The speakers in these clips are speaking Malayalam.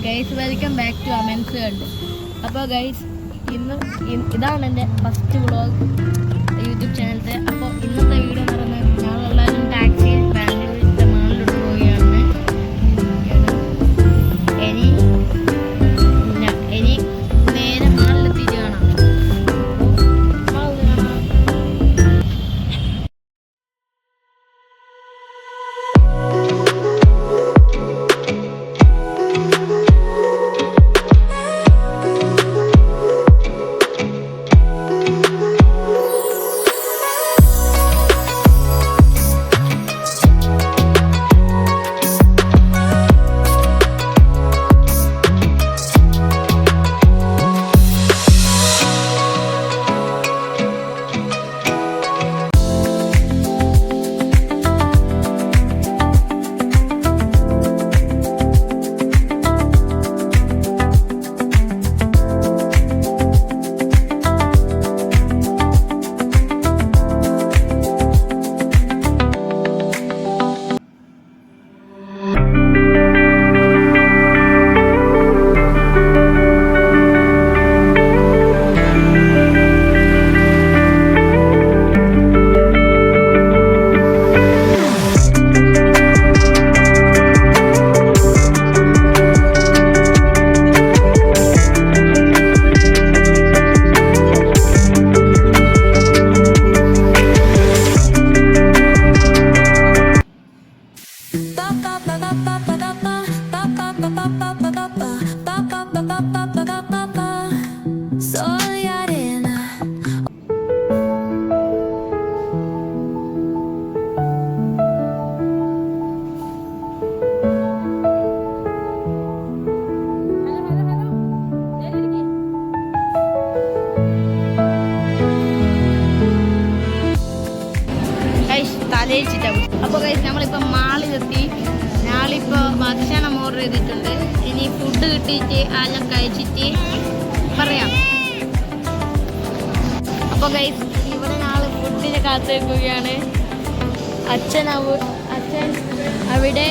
Guys welcome back to Aman's world. അപ്പോൾ ഗൈസ് ഇതാണ് എൻ്റെ ഫസ്റ്റ് വ്ളോഗ് യൂട്യൂബ് ചാനലത്തെ. അപ്പോൾ ഇന്നത്തെ വീഡിയോ എന്ന് പറയുന്നത് ഞങ്ങളെല്ലാവരും ടാക്സിയിൽ ബാംഗ്ലൂരിൻ്റെ മാളിലോട്ട് പോവുകയാണ്. ഇനി നേരെ മാളിലെത്തിയിട്ട് കാണാം. അപ്പോൾ കഴിച്ച് നമ്മളിപ്പോൾ മാളിലെത്തി. ഞാളിപ്പോൾ ഭക്ഷണം ഓർഡർ ചെയ്തിട്ടുണ്ട്. ഇനി ഫുഡ് കിട്ടിയിട്ട് ആദ്യം കഴിച്ചിട്ട് പറയാം. അപ്പോൾ കഴിച്ച് ഇവിടെ ഞങ്ങൾ ഫുഡിനെ കാത്തിരിക്കുകയാണ്. അച്ഛൻ അവിടെ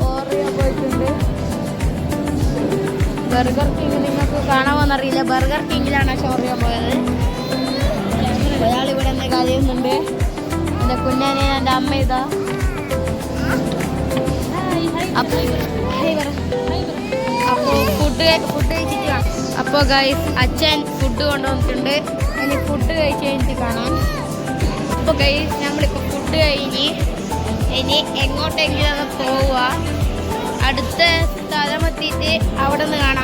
ഓർഡർ ചെയ്യാൻ പോയിട്ടുണ്ട്. ബർഗർ കിങ് നിങ്ങൾക്ക് കാണാമെന്നറിയില്ല. ബർഗർ കിങ്ങിലാണ് ഓർഡർ ചെയ്യാൻ പോയത്. ഒരാൾ ഇവിടെ നിന്ന് കഴിയുന്നുണ്ട്. എൻ്റെ കുഞ്ഞനെ എൻ്റെ അമ്മ ഇതാ. അപ്പോൾ ഫുഡ് കഴിച്ചിട്ട് കാണാം. അപ്പോൾ ഗൈസ് അച്ഛൻ ഫുഡ് കൊണ്ടുവന്നിട്ടുണ്ട്. ഇനി ഫുഡ് കഴിച്ച് കഴിഞ്ഞിട്ട് കാണാം. അപ്പോൾ ഗൈസ് നമ്മളിപ്പോൾ ഫുഡ് കഴിഞ്ഞ് ഇനി എങ്ങോട്ടെങ്കിലും ഒന്ന് പോവുക. അടുത്ത സ്ഥലമെത്തിയിട്ട് അവിടെ നിന്ന് കാണാം.